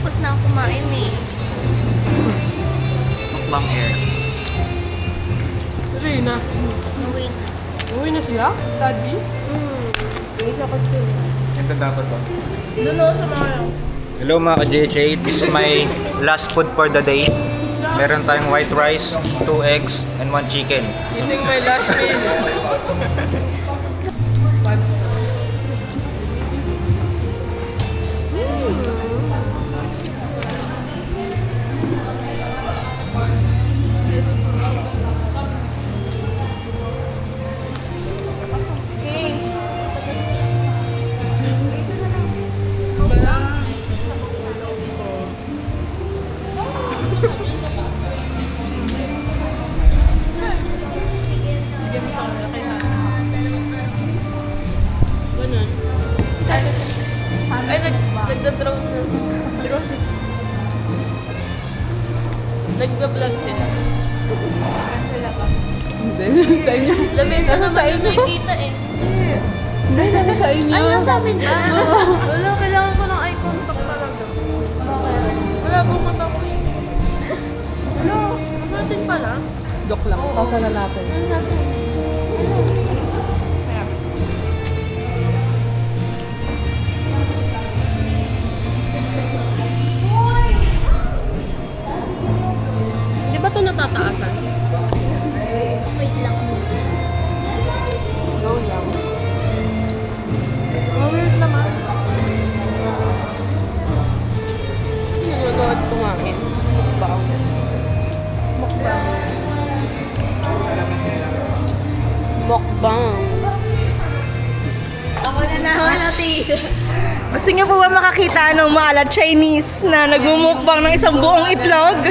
Tapos na ako kumain eh. Mukbang air. Rina. Uwi na. Uwi na sila? Daddy? Hindi siya kutsin. Ganda dapat ba? Doon ako sa mga Hello mga ka-JHA, this is my last food for the day. Meron tayong white rice, 2 eggs, and 1 chicken. eating my last meal. Ganun. Ay, nagda-draw na. Nagba-vlog sila. Sila ka? Hindi. Sa inyo. Lamesa naman yung nakikita eh. Hindi na sa inyo. Ay, nasa amin ba? Wala, kailangan ko ng eye contact talaga. Wala pong mata ko eh. Ano? Natin pala? Joke lang. Pausa na natin. Ano natin? Di ba ito natataasan? Wait lang. Go lang. Weird naman. Nanonood kumain. Mukbang. Mukbang. Mukbang. Ako na naman natin. Gusto niyo po ba makakita ng maalat Chinese na nagmumukbang ng isang buong itlog?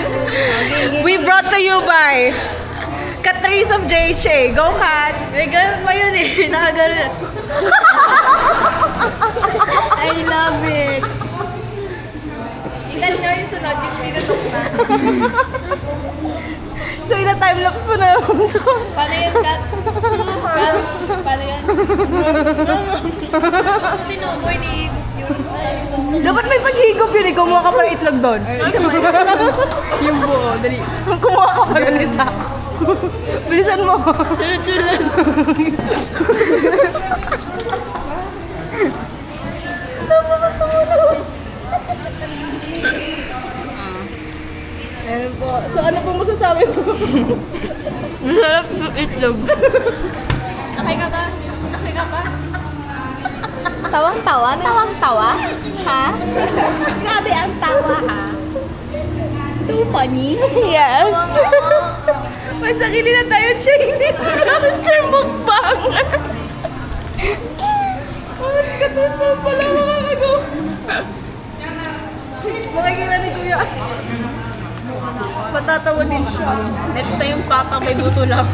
We brought to you by Catrice of JHA. Go, Kat! May ganun pa yun eh. Nakaganon. I love it. Ikan nyo yung sunod, yung pinutok na. So, ina-timelapse mo na naman to. Paano yun, Kat? Kat? Paano yun? Sinuboy ni yun. Dapat may paghigop yun eh. Kumuha ka pa ng itlog doon. Yung buo, dali. Kumuha ka pa ng isa. Bilisan mo. Tulad-tulad. Ayan po. So, ano po masasabi mo? Masarap yung itlog. Okay ka ba? Okay ka ba? Tawang-tawa? Tawang-tawa? Ha? Grabe ang tawa, ha? So funny. Yes. May sarili na tayo Chinese character mukbang. Oh, katas mo pala makakagawa. Makikita ni Kuya. Matatawa din siya. Next time pata may buto lang.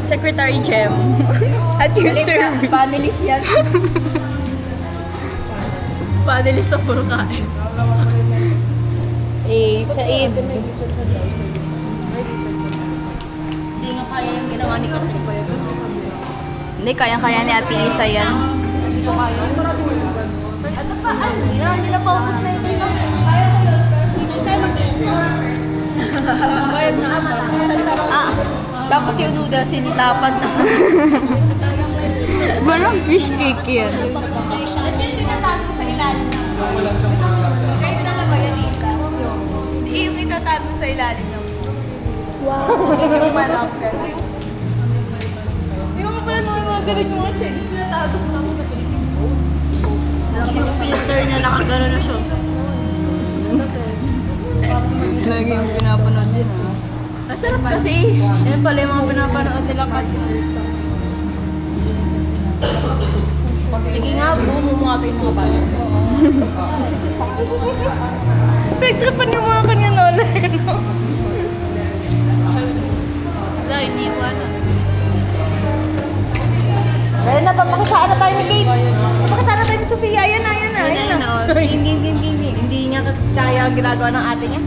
Secretary Jem. At your service. Panelist yan. Panelist na puro kain. Said. Hindi nga kaya yung ginawa ni Catrice. Hindi, kayang-kaya ni Ate Isa yan. Hindi ko kaya. Hindi na paubos na ito. Saan kayo mag-iintay? Bayad na ako. Santa Rosa. Tapos yung noodles, sinilapad na. Parang fish cake yan. At yun tinatago sa ilalim na. Kahit dalawa yan, Ita. Hindi yung itatago sa ilalim na. Yung manang ganun. Hindi ko pa pala naman mga ganun yung mga Chinese. Sinatago mo lang kasi. Yung filter na nakagano na siya. Lagi yung pinapanood yun, ha? Masarap kasi. Yan pala yung mga pinapanood nila Kat. Sige nga, bumo mo nga ito yung mga pala. Pagtripan yung mga kanya nola. Wala, iniwan na. Ayun na, papakitaan na tayo ni Kate. Papakitaan na tayo ni Sofia. Ayan na, ayan na. Ayan na. Ging, ging, ging, ging, ging. Hindi niya kaya ginagawa ng ate niya.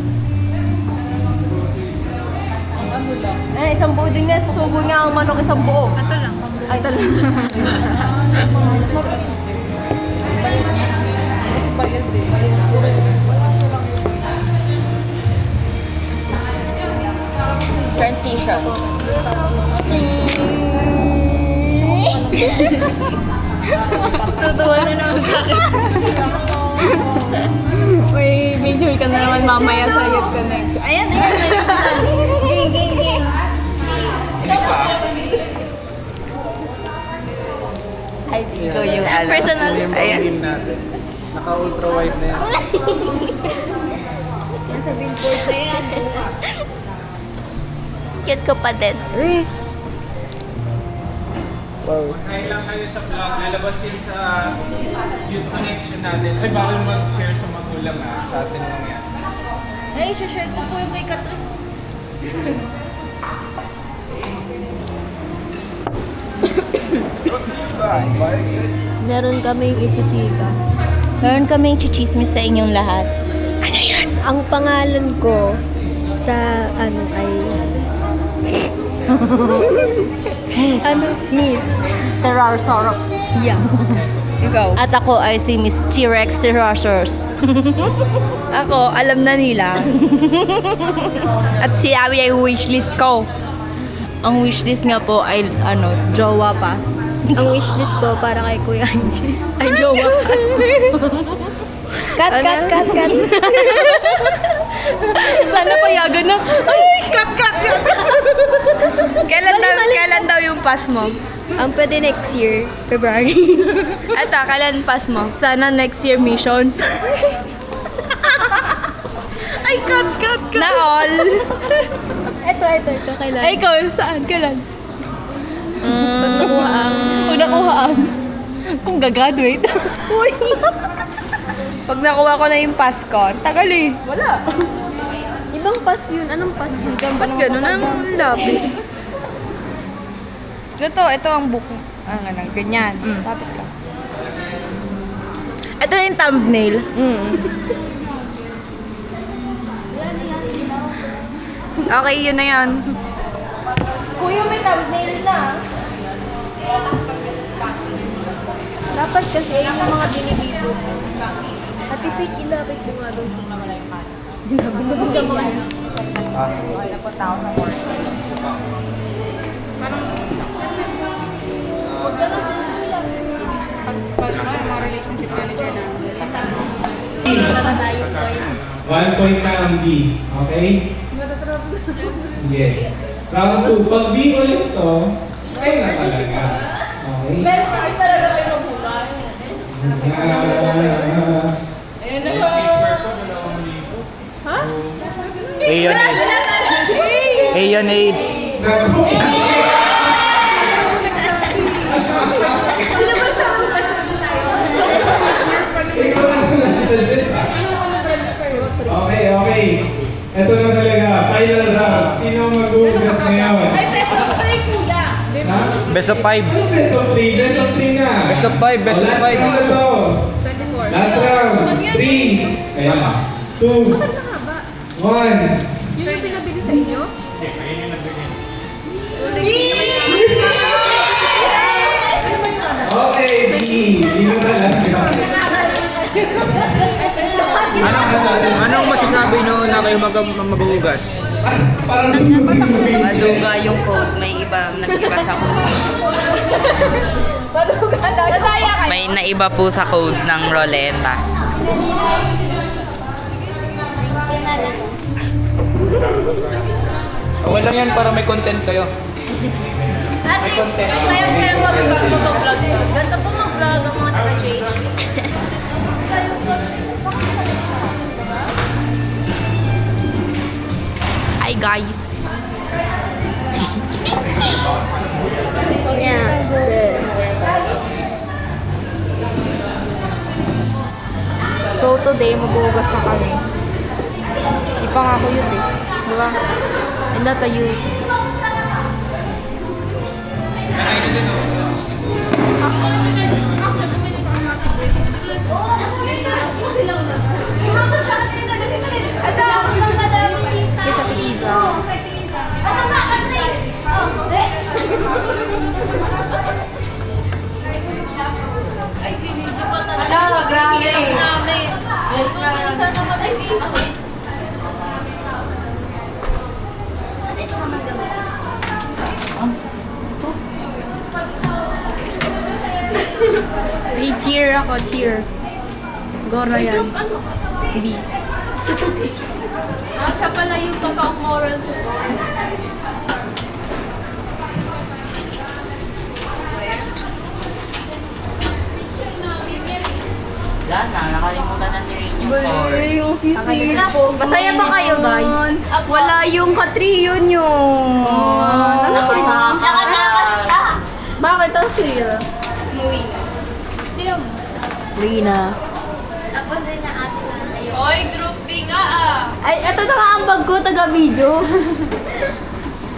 isang buo din yan. Susubo nga ang manok isang buo. Ito lang. Ay, ito lang. Transition. Tutuwa na naman sa akin. Uy, major ka na naman mamaya sa youth connection. Ayan. Ging, ging, ging. Ay, di ko yung ano. Personal. Ayan. Naka-ultra wide na yan. Yan sa billboard na yan. Cute ko pa din. Wow. Ngayon lang kayo sa vlog, lalabas yun sa youth connection natin. Ay, bawal mag-share sa magulang sa atin lang yan. Ay, share ko po yung kay Katris. Meron kaming ichichika. Meron kaming chichismis sa inyong lahat. Ang pangalan ko sa ay Miss Tyrannosaurus. Yeah. Ikaw? At ako ay si Miss T-Rex Tyrannosaurus. Ako, alam na nila. At si Abby ay wishlist ko. Ang wishlist nga po ay jowa pass. Ang wishlist ko para kay Kuya Angie. Ay, jowa pass. Cut. Sana payagan na. Ay, cut. Kailan daw yung pass mo? Ang pwede next year, February. Ito, kailan pass mo? Sana next year missions. Ay, cut. Na all. Ito, kailan? Ay, ikaw, saan? Kailan? Pag nakuha ang... Kung nakuhaan. Kung gagraduate. Uy! Pag nakuha ko na yung pass ko, tagal eh. Wala. Ibang pass yun. Anong pass yun? Ba't gano'n ang lapit? Ito ang book. Ganyan. Lapit ka. Ito na yung thumbnail. Okay, yun na yan. Kuya, may thumbnail na. Dapat kasi yung mga binibibo. At ipit ilapit ko nga doon. Gusto ko sa mga. One point na ang B. Okay? Sige. Round 2. Pag B ulit to, kayo na talaga. Okay? Meron kami talaga kayo mabuhay. Ayan na. A yan A. A yan A. Naku! Ikaw na nasa-suggest Okay. Ito na talaga. Final round. Sino mag-uugas ngayon? Ay, best of 3, kuya. Ha? Best of 5. Ano best of 3? Best of 3 na. Best of 5, best of Last 5. round na to. Last round. 3. Kaya. 2. 1. Yun yung pinabili sa inyo? Okay, B. Dino na lang. Anong masasabi nyo na kayo maghuhugas? Parang nagbubuhay. Maduga yung code, may nag-iba sa code. Maduga daw. Nataya kayo. May naiba po sa code ng Roleta. Okay lang yan para may content kayo. At least, kaya mag-vlog. Ganda po mag-vlog ang mga taga-JH. Hi guys. So today, maghuhugas na kami. Di pa nga ako yun eh. Diba? And not a youth. Kesa Tiiza. ako, cheer. Gora yan. Ano? B. Siya pala yung totoong moral support. Wala na, nakalimutan na ni Rain yung core. yung sisig po. Masaya ba kayo, guys? Wala yung ka-trio nyo. Nakalakas siya. Bakit ang sila? Umuwi. Sino? Rina. Tapos din na ate na tayo. Oy, group B nga ah. Ay, eto na nga ang bag ko, taga-video.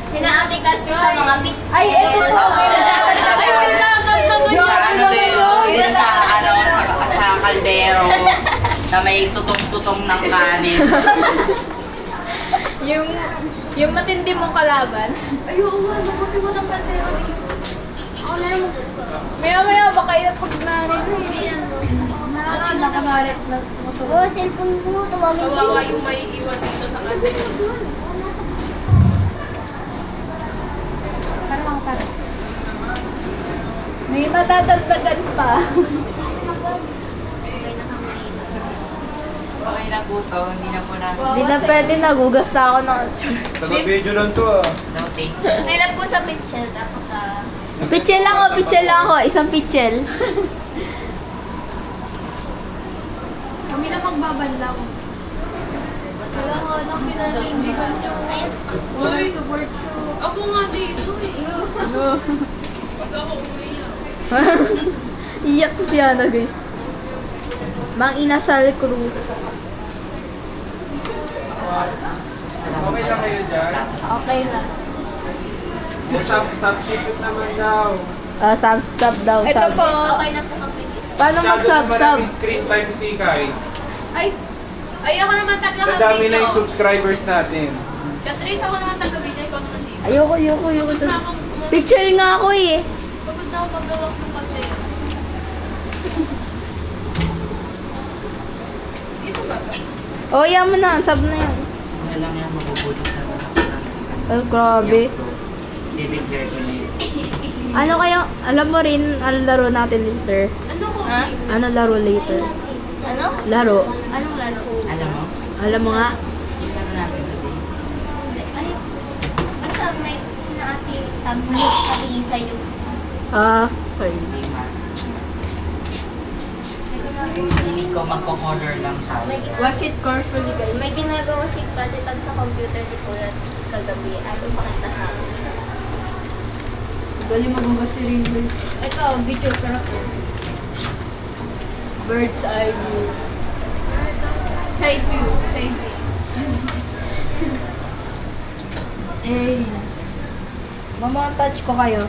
Sina ate kasi sa mga picture. Ay, eto po. Ay, kailangan naman Sa ano din, doon din sa, ano, sa kaldero na may tutong-tutong ng kanin. Yung matindi mong kalaban. Ay, oo nga, nabuti mo ng bandera dito. Ako na naman. Maya-maya, baka yung pag narinig. Nakamarit na motor. Oo, cellphone mo. Tawagin mo. Kawawa yung may iwan dito sa kanila. May matadagdagan pa. Okay na po to, hindi na po namin. Hindi na pwede, nagugas na ako ng... Taga-video lang to ah. No thanks. Sila po sa picture. Tapos sa... Pichel lang ako. Isang pichel. Kami na magbabanlaw. Kailangan ng pinaniindigan nyo. Uy, support nyo. Ako nga dito eh. Pag ako umiyak. Iyak si Ana, guys. Mang Inasal Cruz. Okay lang kayo dyan? Okay na. Substitute naman daw. Sub daw. Ito sub. po. Okay na po kami. Paano mag-sub? Maraming screen time si Kai. Ay, ako naman Ang dami taga-video. na yung subscribers natin. Catrice, ako naman taga-video. Ikaw naman dito. Ayoko. Pagod na akong Pichel nga ako eh. Pagod na ako magawa ng content. Dito ba? O, yan mo na. Sub na yan. Ano lang yan, mabubulot na lang ako ng Ay, grabe. dideclare ko na yun. Ano kaya, alam mo rin, ano laro natin later? Ano ko? Ha? Ano laro later? Ano? Laro. Anong laro? Alam mo, Alam mo nga. ano natin today? Ay, basta may sina ate sa isa yung Okay. Hindi mas. may ginagawa. Hindi ko magko-color lang tayo. Wash it carefully, guys. May ginagawa si Kati Tab sa computer ni Kuya kagabi. Ay, ipakita sa akin. Galing magugas si River. Ito, video ko na po. Bird's eye view. Side view. Side view. Eh. Mama, touch ko kayo.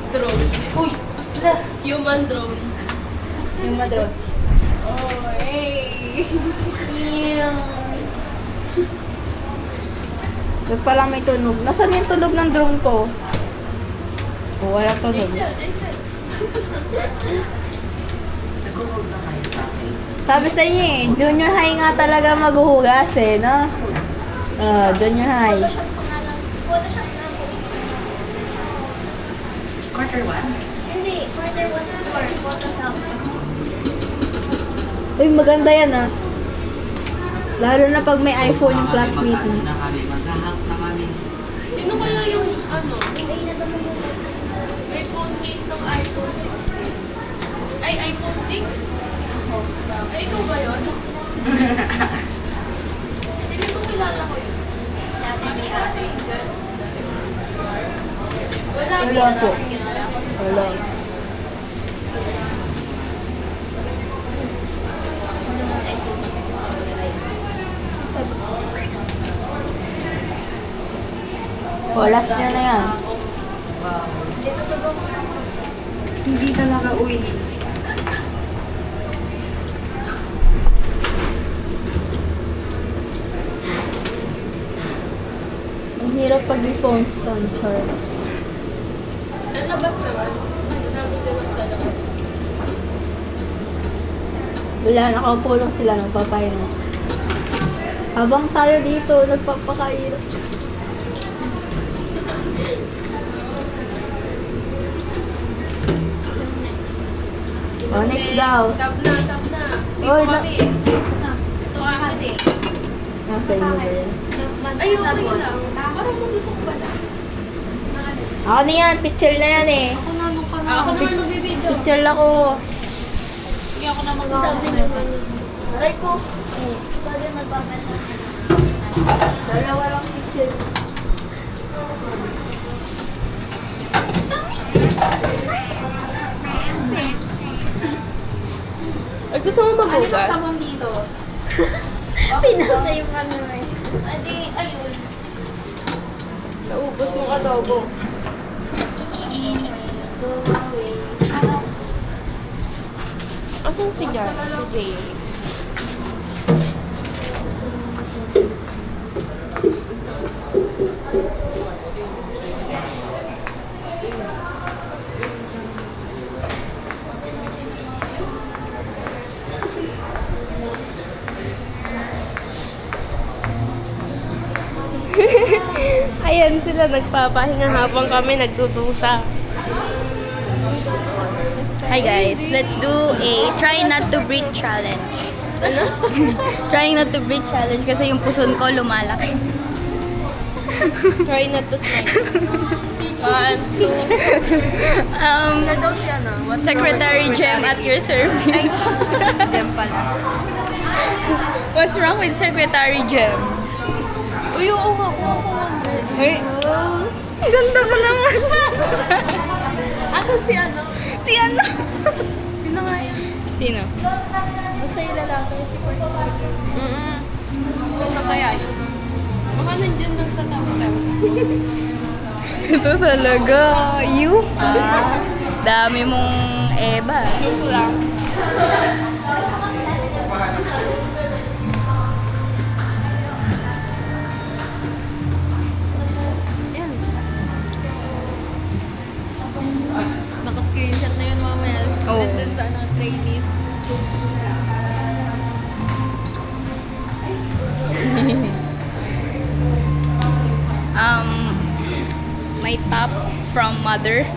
Drone. Uy! Human drone. Yung madrod. Oh, hey. Ba't pala may tunog? Nasaan yung tunog ng drone ko? Oh, wala tunog. Jason. Nag-hold na kayo sa akin. Sabi sa inyo eh, junior high nga talaga maghuhugas eh, no? Junior high. Photoshop na po. Quarter 1? Hindi, quarter 1 to 4. Photoshop. Uy, maganda yan ah. Lalo na pag may iPhone yung classmate mo. Na kami, mag-hack na kami. Sino kaya yung ano? Ay, naman yung May phone case ng iPhone 6. Ay, iPhone 6? Ay, ikaw ba yun? Hindi ko kilala ko yun. sa atin may ate. Wala Wala po. Wala. Last niya na yan. Hindi talaga, uy. Ang hirap pag i-phone stand, char. Nalabas naman. Nalabas naman sa labas. Wala, nakaupo lang sila, nagpapahinga. Habang tayo dito, nagpapakairap. Oh, next daw. Tab na, tab na. Dito Oy, kami eh. Ito akin eh. Nasa inyo ba yan? Ay, okay lang. Parang masusok pala. Ako na yan, picture na yan eh. Ako naman magbibideo. Picture ako. Hindi ako na mag-video. Aray ko. Ikaw din magpapala. Dalawa lang picture. Ay, gusto mo mabugas? Pinasa yung ano eh. Adi, ayun. Naubos yung adobo. Go away. Asan si James? Ayan sila nagpapahinga habang kami nagtutusa. Hi guys, let's do a try not to breathe challenge. Ano? Trying not to breathe challenge kasi yung puson ko lumalaki. Try not to smile. 1, 2. Secretary Jem at your service. Jem pala. What's wrong with Secretary Jem? Uy, oo nga. Ay, ganda ko naman. Asan si ano? Si ano? Sino nga yan? Sino? Basta yung lalaki, si Percy. Ano kaya yun? Baka nandyan lang sa tabi-tabi. Ito talaga. You? Dami mong ebas. Joke lang. Naka-screenshot na yun mamaya. Oo. Nandun sa ano, trainees. My top from mother.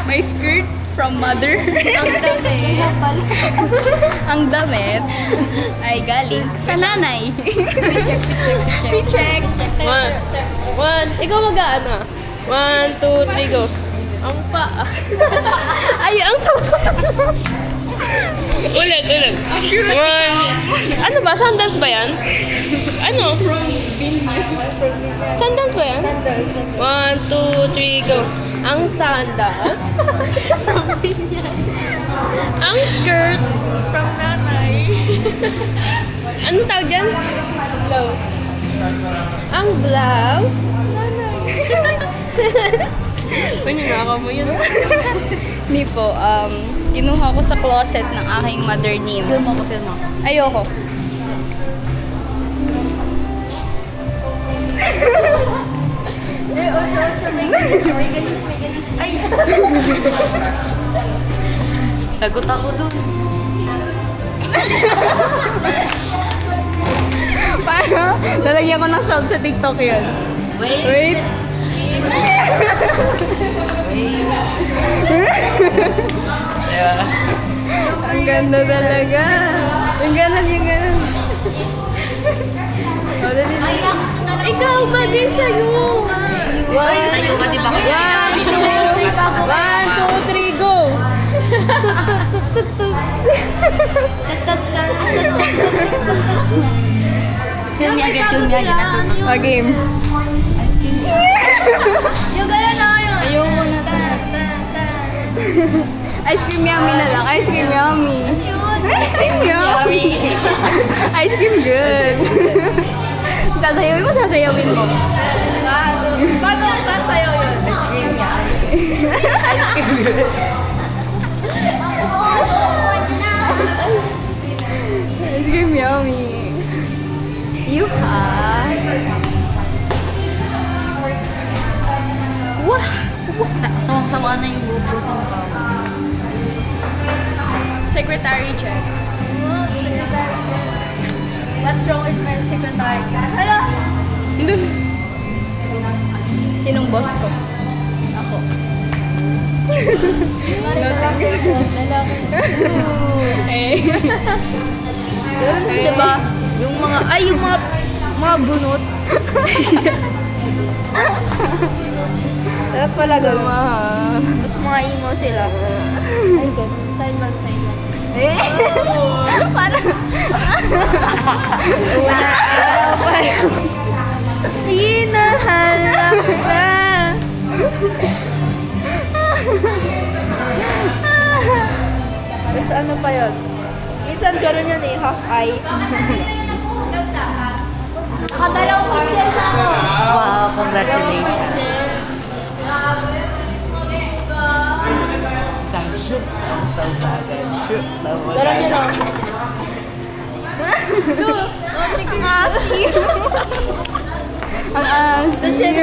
My skirt from mother. Ang damit ay galing sa nanay. Picheck. One. Ikaw mag-ano? 1, 2, 3, go. Ang paa. Ay, ang sama. Ulit. One. Ano ba? Sundance ba yan? Ano? Sundance ba yan? 1, 2, 3, go. Ang sandals. Ang skirt. From nanay. Ano tawag dyan? Blouse. Ang blouse. Paninaka mo yun. Hindi po, kinuha ko sa closet ng aking mother name. Film ako. Ayoko. May galis. Nagot ako dun. Paano? Lalagyan ko ng sound sa TikTok yun. Wait. Ang ganda talaga. Yung ganon. O, dali na. Ikaw ba din sa'yo? Tayo ka, di ba? 1, 2, 3, go! Film me again. Game. Yung gano'n na yun. Ayoko na to. Ice cream yummy na lang. Ice cream yummy. Yummy. Ice cream good. Sasayawin mo, sasayawin mo. Paano para sa'yo yun? Ice cream yummy. Yuha. Wah! Sawang-sawa na yung bubo sa mukha mo. Secretary check. What's wrong with my secretary? Hello? Sinong boss ko? Ako. Diba? Yung mga bunot. Dapat pala gano'n. Tapos mga emo sila. Ay, gano'n. Silent. Parang, Una araw pa lang. Hinahanap ka. Tapos ano pa yun? Minsan gano'n yun eh, half eye. Nakadalawang pixel na ako. Wow, congratulations. Isang shoot. Isang bagay. Shoot. Gano'n yun o. Tapos yun,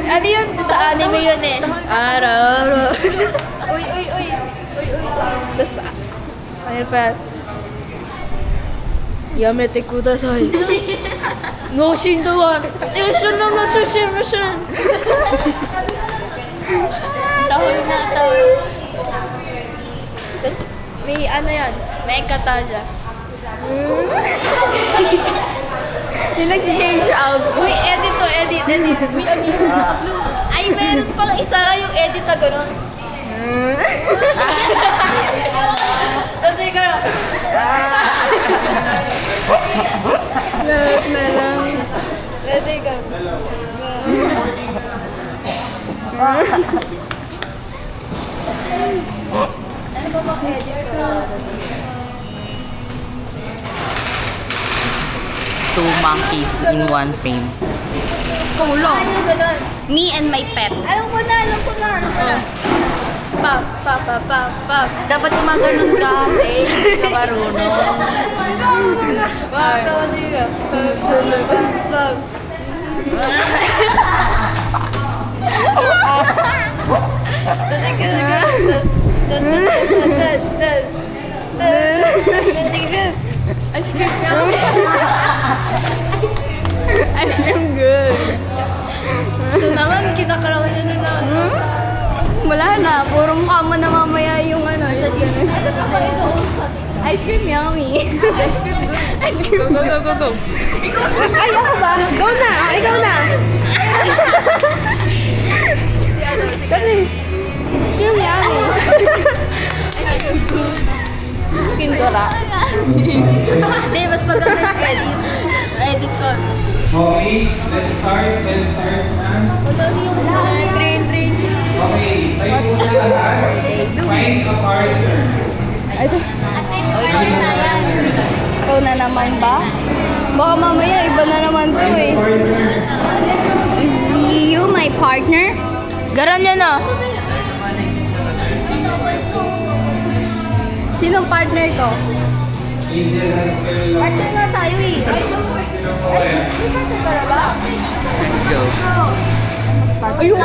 ano yun? Sa anime yun eh. Araw. Uy. Tapos, ano pa yan? Yamete kudasai. No shindo wa. Tension no sushimashin. Tahol na, tahol. Tapos, may ano yan? May kataja. yung nag-change out. Uy, edit to, edit. Ay, meron pang isa yung edit na gano'n. Tapos ikaw, Lahat na lang. edit ka. Two monkeys in one frame. Kulong. Ayun, gano'n. Me and my pet. Alam ko na. Pam. Dapat gumaganon ka. Eh, hindi ka marunong. Wow, tawa din ka. Pam. Ice cream nga. Ice cream good. Ito naman, kinakalawan niya na. Wala na. Puro mukha mo na mamaya yung ano. Ice cream yummy. Ice cream. Go. Ay, ako ba? Go na! Ikaw na! Galis! Yung yummy! Kindora. Hindi, mas maganda yung edit. Edit ko. Okay, let's start na. Train. Okay, tayo muna lahat. Find a partner. Ikaw na naman ba? Baka mamaya iba na naman to Find a eh. partner. Is you my partner? Garan yan ah. Sinong partner ko? Angel Angel. Partner nga tayo eh. Sino po yan? Let's go. Ayoko.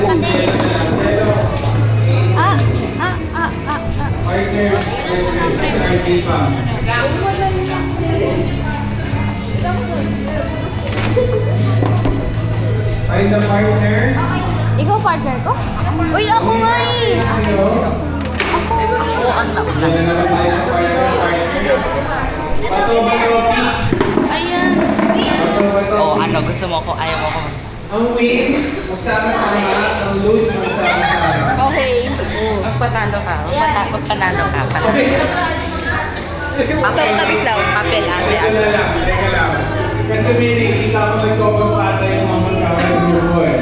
Ah. Partner, si RJ pa. Find a partner. Ikaw partner ko? Uy, ako nga eh. Ayo. Buuan na ulan. Dito na naman tayo sa partner. Bato. Ayan. Bato. Oh, ano, gusto mo ko, ayaw mo ko. Ang win, magsama-sama. Ang lose, magsama-sama. Okay. Magpatalo ka, magpanalo ka. Top topics daw. Papel, ate. Teka lang. Kasi may nakikita ko nagpapapata yung mga magkakaroon mo eh.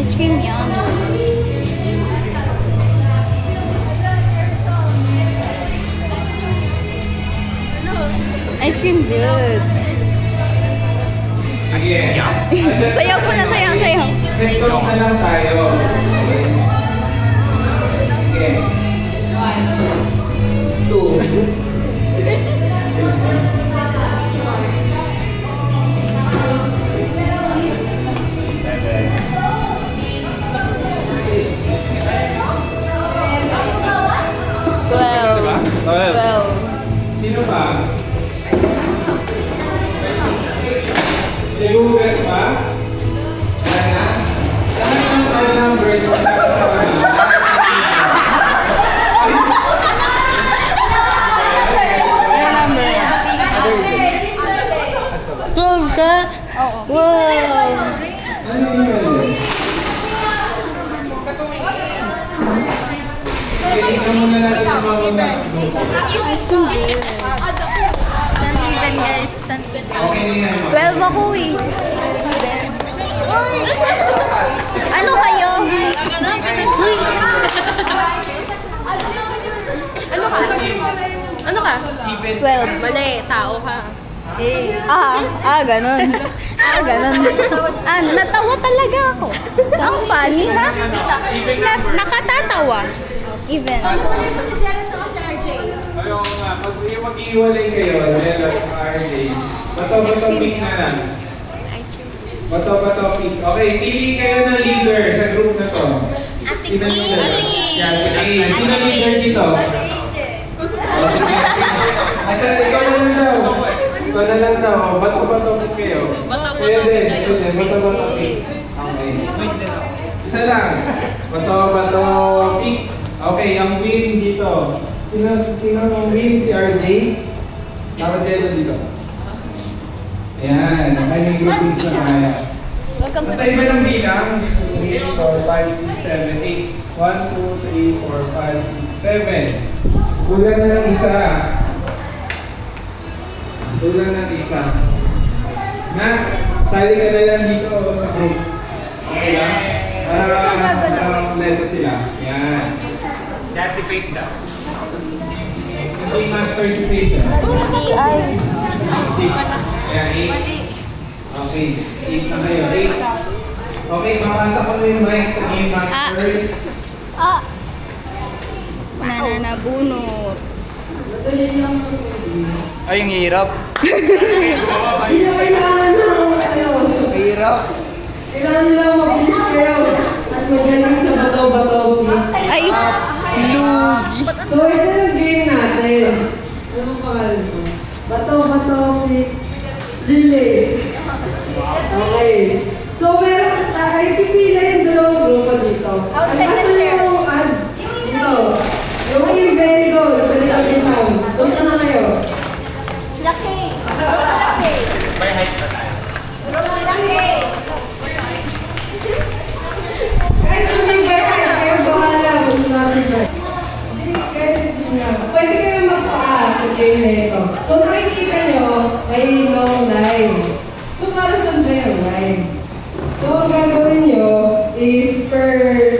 Ice cream yummy. Ice cream good. Sige. Sayaw po na, sayaw. Nagtulong na lang tayo. Okay. 2. Sino ba? May hugas ba? Wow! Ano yung email? Tingnan muna natin yung mga next book. San Even, guys. San Even. Okay na yan. 12 ako eh. Ano kayo? Uy. Ano ka? 12. Mali, tao ka. Ganon. Ganon. Natawa talaga ako. Ang funny, ha? Nakatatawa. Even. Ayun nga, pag mag-iwalay kayo, Lelo at RJ, bato-bato pick na lang. Bato-bato pick. Okay, pili kayo ng leader sa group na to. Sino leader? Si Ate A. Sino leader dito? O, sige. Asya, ikaw na lang daw. Ikaw na lang daw. Bato-bato pick kayo. Pwede, bato-bato pick. Okay. Isa lang. Bato-bato pick. Okay, ang win dito. Sino ang win? Si RJ? Naka-jello dito. Ayan, may grouping sa kaya. Patay ba ng bilang? 3, 4, 5, 6, 7, 8. 1, 2, 3, 4, 5, 6, 7. Kulang na ng isa. Kulang ng isa. Nas, sali ka na lang dito sa group. Okay lang? Para kompleto sila. Ayan. Deactivate daw. Hindi master si Faith. 6. Ayan, 8. Okay, 8 na kayo. 8. Okay, mapasa ko na yung mic sa Game Masters. Nananabunot. Ay, yung hirap. Hirap. Kailangan nila mabilis kayo at magaling sa bato-bato. Ay, lugi. So, ito yung game natin. Ano mo pangalan mo? Bato-bato relay. Okay. So, meron ay pipila yung dalawang grupo dito. Outside the chair. Dito. Yung event doon sa likod ng town. Punta na kayo. Laki. Laki. May height na tayo. Laki. Kahit hindi kayo bahala kung sinabi kayo. Kahit hindi nga. Pwede kayo magpaa sa game na ito. So nakikita nyo, may long line. So para saan ba yung line? So ang gagawin nyo is per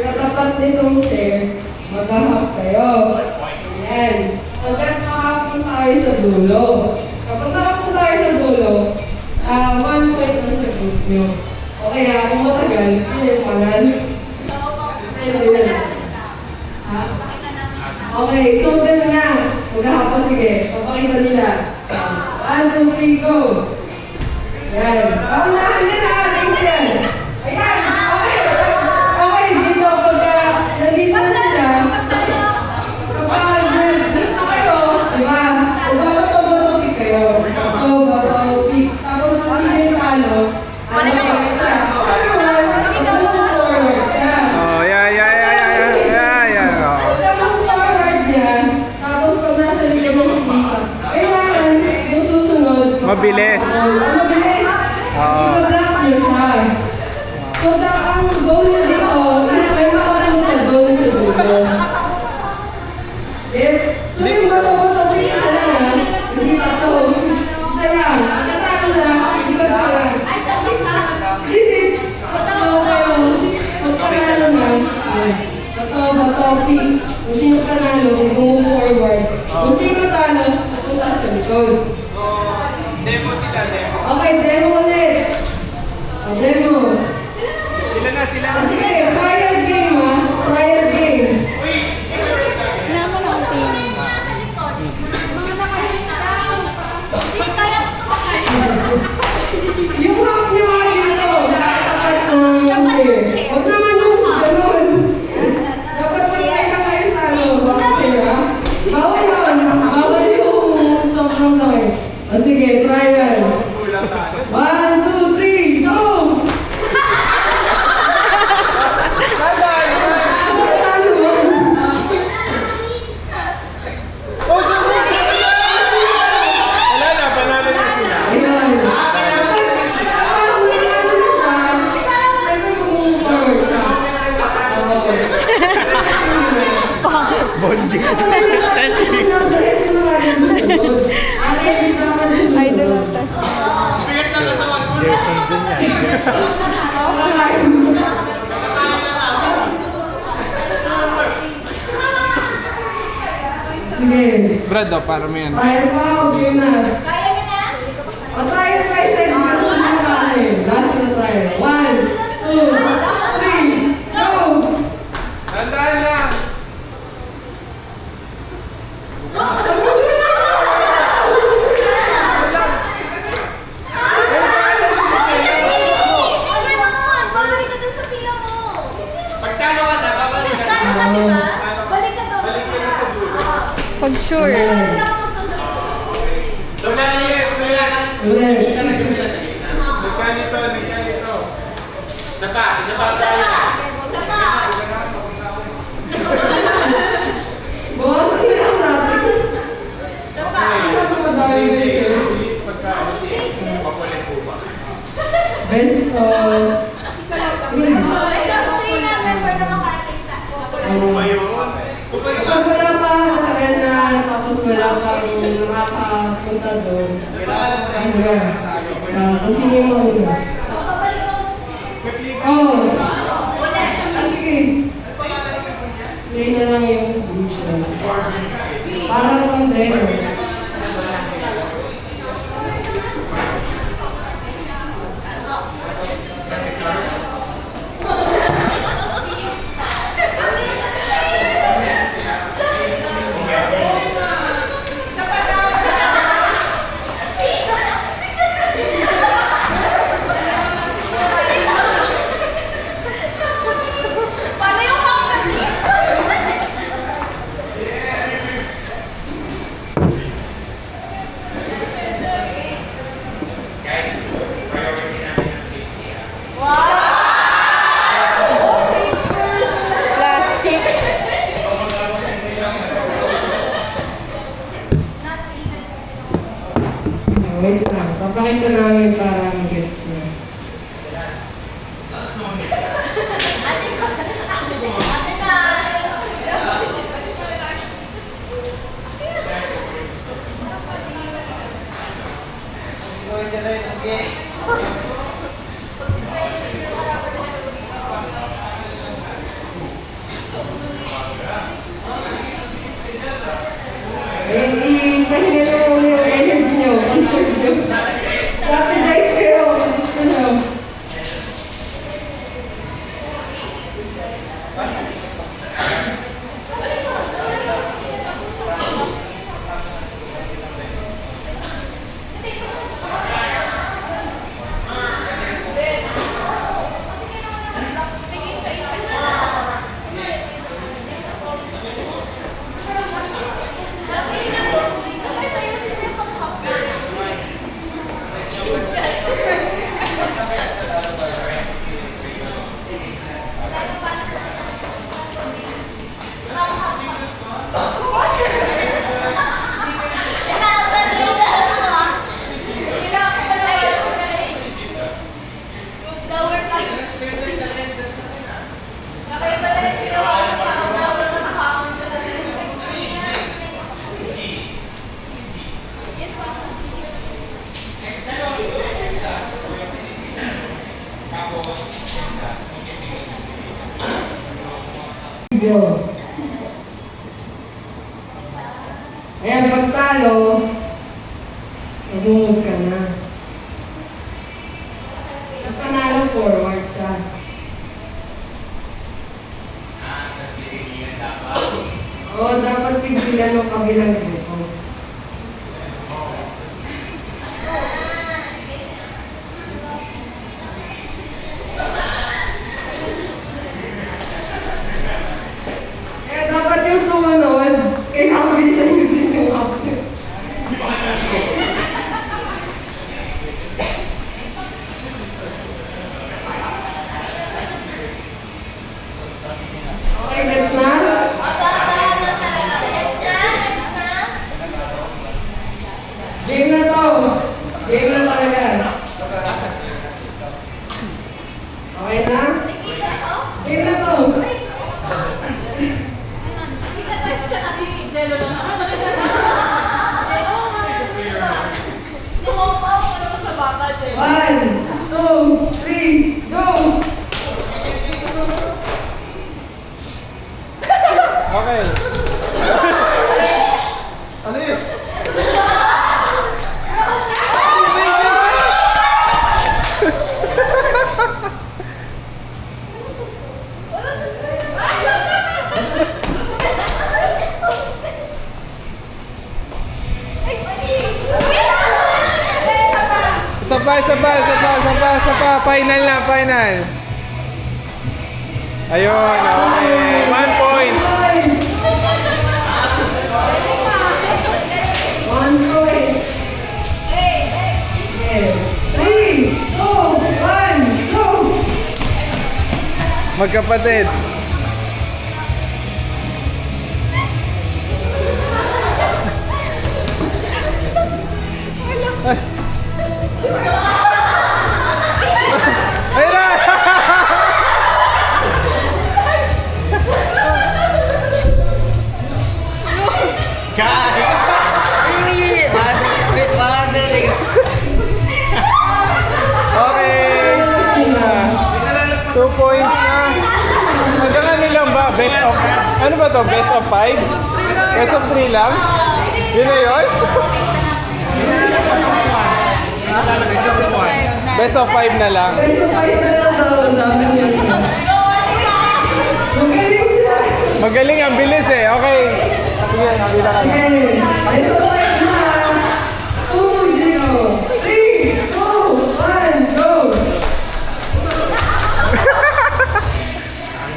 katapat nitong chair, mag-hap kayo. Ayan. Hanggang makakapunta tayo sa dulo. Kapag nakapunta tayo sa dulo, 1 point na sa group nyo. O kaya kung matagal, yun yung pangal. Okay, so ganun na. Maghahapa, sige. Papakita nila. 1, 2, 3, go! Yan. Paunahan nila, race yan. Ayan, okay. Okay, dito pagka nandito na sila, kapag nandito kayo, diba? Bato-bato-pick kayo. Bato-bato-pick. Tapos kung sino yung talo, ano siya? Forward siya. Oh, yeah. Tapos forward yan, tapos pag nasa likod ng isa, kailangan yung susunod. Mabilis. Mabilis. Iba-block niyo siya. So, ang goal niyo dito is may makapunta doon sa dulo. Yes. So, yung bato-bato, isa lang ha. Hindi bato. Isa lang. Ang tatalo na, isa ka lang. Hindi. Bato, pero pag panalo na, bato, pick. Kung sino panalo, move forward. Kung sino talo, pupunta sa likod. Demo sila, demo. Okay, demo ulit. O, demo. Sila na. Sige, trial game ha. Trial game. Yung hap niyo nga dito. Dapat chair. Huwag naman yung gano'n. Dapat patay na kayo sa bawat chair ha. Bawal yun. Bawal yung sobrang laki. O sige, trial. 1, 2, 3, go! Bonding. Testing. Idol ata. Girlfriend din yan. Sige. Brad, para mo yan. Kaya pa, okay na. Kaya mo na? O, tayo try sa inyo kasi hindi na eh. Last na tayo. 1, 2, 3, go! Tandaan lang! Pag sure. Ulit. Nagkanito. Sapa tayo. Boss, ano lang natin? Saan madami na yun? Please, pakulit po ba? Best of... Pag wala pa matagal na tapos wala pang nakakapunta doon. Kung sino yung mauna? Oh! Sige. Play na lang yung vision. Parang kondeno. Wait lang. Papakita namin para mag-gets na. Ipahinga na muna yung energy nyo. Conserve nyo. Strategize kayo. Gusto nyo. Video. Ayan, pag talo, mag-move ka na. Pag panalo, forward siya. Oo, dapat pigilan ng kabilang grupo. Dapat yung sumunod, kailangan bilisan nyo din yung after. Okay, gets na? One, two, three, go! Okay. Isa pa. Final na, final. Ayun, okay. 1 point. 1 point. Okay. 3, 2, 1, go! Magkapatid. Ayun na! Okay. 2 points na. Hanggang nilang ba? Best of... Ano ba to? Best of 5? Best of 3 lang? Yun na yun? Best of 5 na lang. Magaling, ang bilis eh. Okay. Sige, bilang ka na.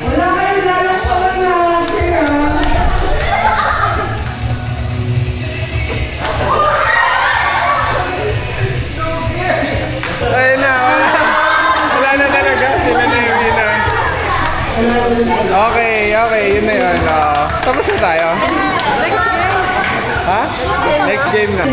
Wala kayong lalakpakan na kaya. Ayun na, wala na talaga. Sila na yung winner. Okay, yun na yun. Tapos na tayo. Ha? Next game na.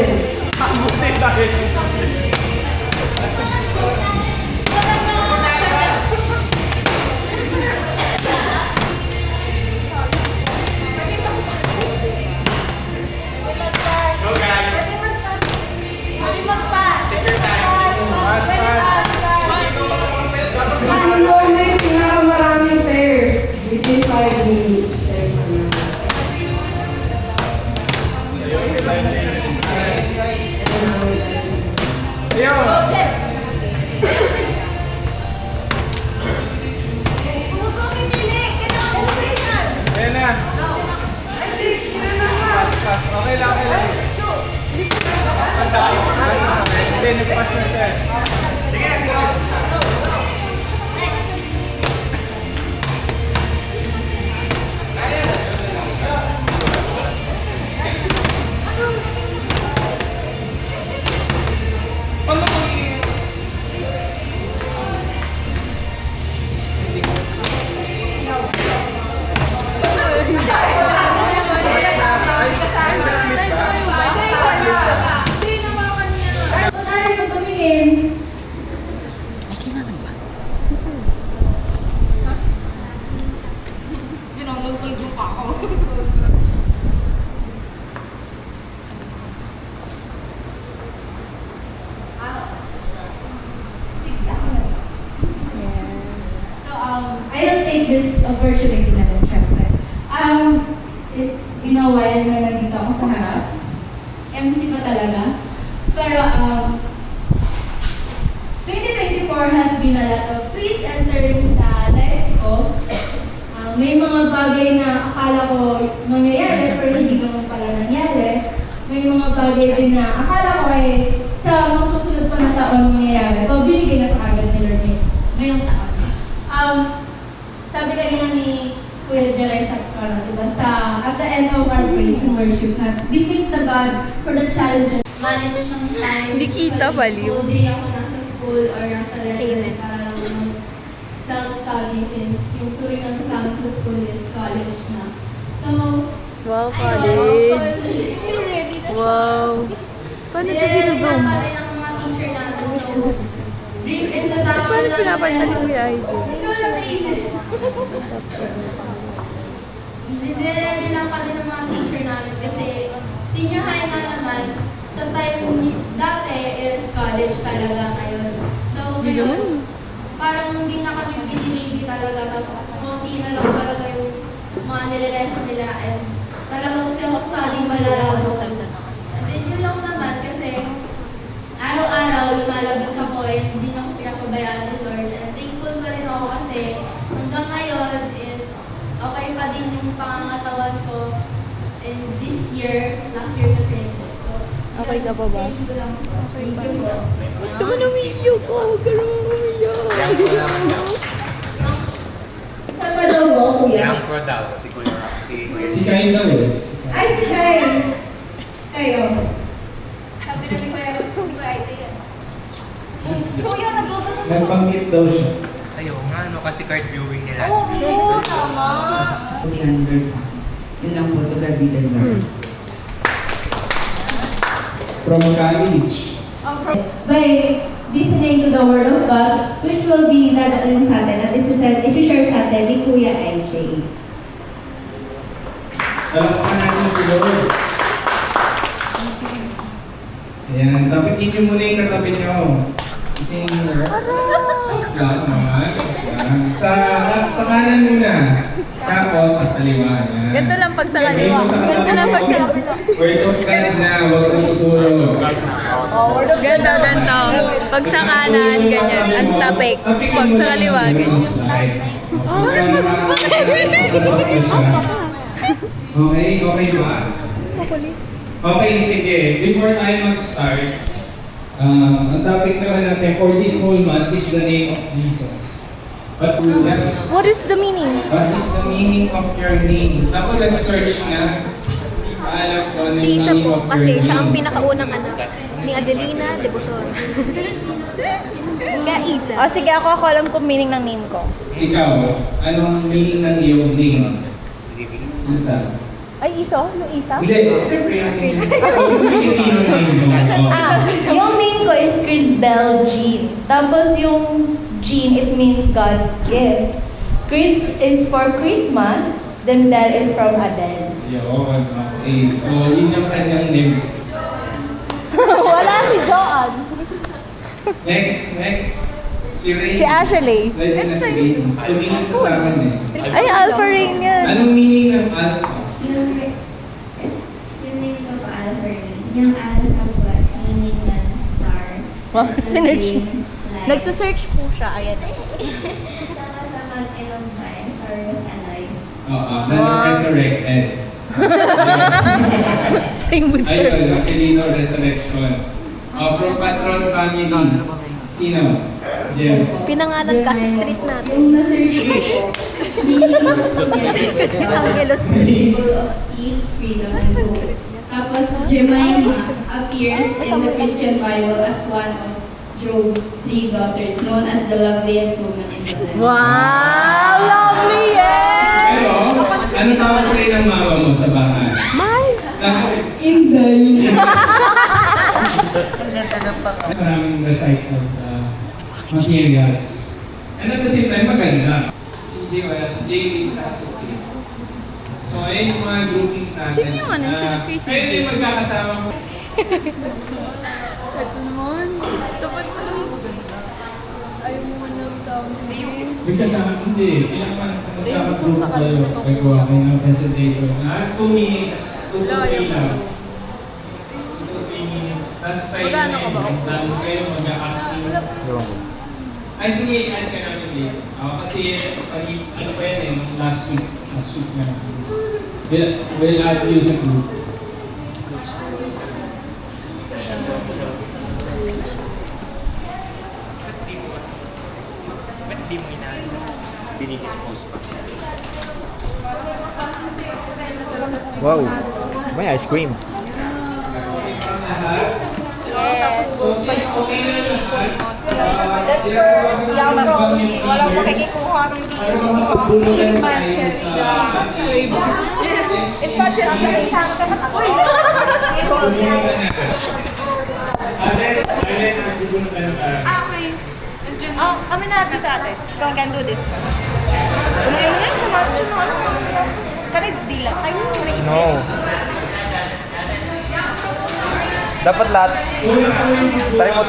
Ang moment na maraming pair. Within 5 minutes. Ayun. Ayun na. Pass. Okay lang. Hindi, nag-pass na siya. I don't take this opportunity na lang, syempre. It's been a while na nandito ako sa harap. MC pa talaga. Pero, 2024 has been a lot of twists and turns sa life ko. May mga bagay na akala ko mangyayari, pero hindi naman pala nangyari. May mga bagay din na akala ko sa mga susunod pa na taon mangyayari. Pero binigay na sa agad ni Lord ngayong taon. Sabi kanina ni Kuya Jeray sa Kara, diba? At the end of our praise and worship, we thank the God for the challenges. Manage ng time. Hindi kita, baliw. Whole day ako nasa school or nasa restaurant para lang self-study since yung turingan sa amin sa school is college na. So, Wow, college. Wow. Paano ito sinuzoom? kami ng mga teacher namin. So, brief introduction Paano lang. pinapalitan ni Kuya IG? Ikaw lang, AJ. Nire-ready lang kami ng mga teacher namin ngayon, parang hindi na kami pinibigay talaga. Tapos, konti na lang talaga yung mga nire-rest nila. And talagang self-study malalaro. And then, yun lang naman kasi araw-araw lumalabas ako and hindi na ako pinapabayaan ni Lord. And thankful pa rin ako kasi hanggang ngayon is okay pa din yung pangangatawan ko. And this year, last year kasi. So, Okay ka pa ba? thank you lang po. Thank you po. Ito mo nang video ko. Huwag ka naman umiyak. Saan pa daw mo, kuya? Yang pro daw, si Kuya Rocky. Si Kain daw eh. Ay, si Kai. Kayo. Sabi na ni Kuya AJ yan. Kuya, nagugano. Nagpang-meet daw siya. Ayaw nga, no, kasi card viewing nila. Oo, tama. Learn sa akin. Yun lang po, to God be the glory. From college. By listening to the Word of God, which will be dadalhin sa atin at isi-share sa atin ni Kuya AJ. Alam pa natin si Lord. Ayan, tapitin niyo muna yung katabi niyo. Kasi sakla naman, sakla. Sa kanan muna. Tapos sa kaliwa. Ayan. Ganito lang pag sa kaliwa. Sabihin mo sa Ganito katabi lang mo, pag sa kaliwa. Word of God na, huwag mo tuturo. Ganito, ganito. Pag sa kanan, ganyan. Ang tapik. Pag sa kaliwa, ganyan. Okay, okay ba? Okay, sige. Before tayo mag-start, ang topic naman natin for this whole month is the name of Jesus. What is the meaning? What is the meaning of your name? Ako nag-search na. Hindi pa alam ko ano Si yung Isa meaning po, of your kasi siya ang name. pinakaunang anak ni Adelina de Bosor. Kaya Isa. O sige, ako alam kung meaning ng name ko. Ikaw, anong meaning ng iyong name? Isa. Ay, Iso? Yung Isa? Hindi, siyempre yung Filipino name mo. Yung name ko is Crisbel Jean. Tapos yung Jean, it means God's gift. Chris is for Christmas, then Del is from Adele. Yun, okay. So, yun yung kanyang name. Wala si Joan. Next. Si Rain. Si Ashley. Ready na si Rain. Tumingin siya sa akin eh. Ay, Alpha Rain yan. Anong meaning ng alpha? Yung name ko pa Alpha Rain. Yung Alpha po, meaning ng star. Wow, sinerch. Rain, light. Nagsasearch po siya, ayan. Tapos sa mag-ilong tayo, star with a light. Oo, resurrected. Same with her. Ayun, Aquilino Resurrection. From Patron Family. Sino? Jem. Pinangalan ka sa street natin. Yung na-search ko po, meaning po niya is Kasi Angelos. symbol of peace, freedom, and hope. Tapos, Jemima appears in the Christian Bible as one of Job's 3 daughters, known as the loveliest woman in the land. Wow! Lovely, yeah! Pero, ano tawag sa'yo ng mama mo sa bahay? May! Inday! Maraming recycled materials. And at the same time, maganda. Si Jay wala, si Jay is okay. So, ayun yung mga groupings natin. Sino yung ano, sinag-face Ayun yung magkakasama ko. Ito naman. Dapat mo naman. Ayaw mo man ng tawag. Because hindi. Kailangan magkakagroup kayo. Gagawa kayo ng presentation. 2 minutes, 2 to 3 lang. 2 to 3 minutes. Tapos sa inyo Magkano ka ba? tapos kayo mag-acting. Ay, sige, add ka namin din. Kasi, ano pa yan eh, last week na. We'll add you sa group. Ba't di mo dinidispose pa? Wow! May ice cream. So, since okay na lahat, Let's go. Yaman. Walang makikikuha ng para makapulutan tayo sa It matches the isang kapatakoy. Alin, nagbubulutan na tayo. Oh, kami na dito ate. Ikaw can do this. Umayon na sa macho no. Kanay dila. Ay, No. Dapat lahat. Tayo mo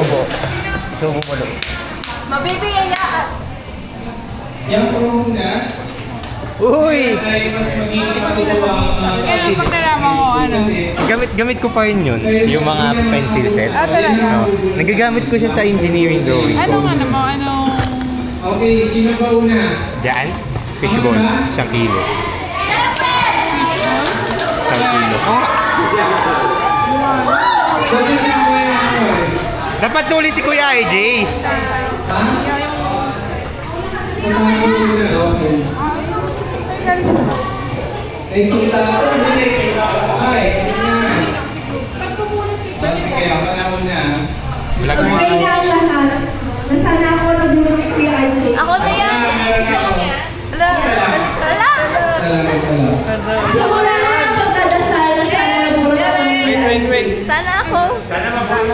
buo. Isa Gusto mo mulo. Mabibigayaan. Yung pro muna, Uy! ay mas magiging matutuwa ang mga Kaya pag nalaman ko, ano? Gamit ko pa rin yun, yung mga pencil set. Ah, talaga? No. Nagagamit ko siya sa engineering drawing. Anong? Okay, sino ba una? Diyan, fishball, 1 kilo. 1 kilo. Sabi niya ako yung Dapat tuli si Kuya AJ. Ay, kita ako. Ay, sige, ako na una. Vlog mo. Okay na ang lahat. Nasana ako nabulot ni Kuya RJ. Ako na yan. Isa lang yan. Wala. Wala. Isa lang. Simula na ang pagdadasal na sana nabulot ako ni Kuya RJ. Sana ako.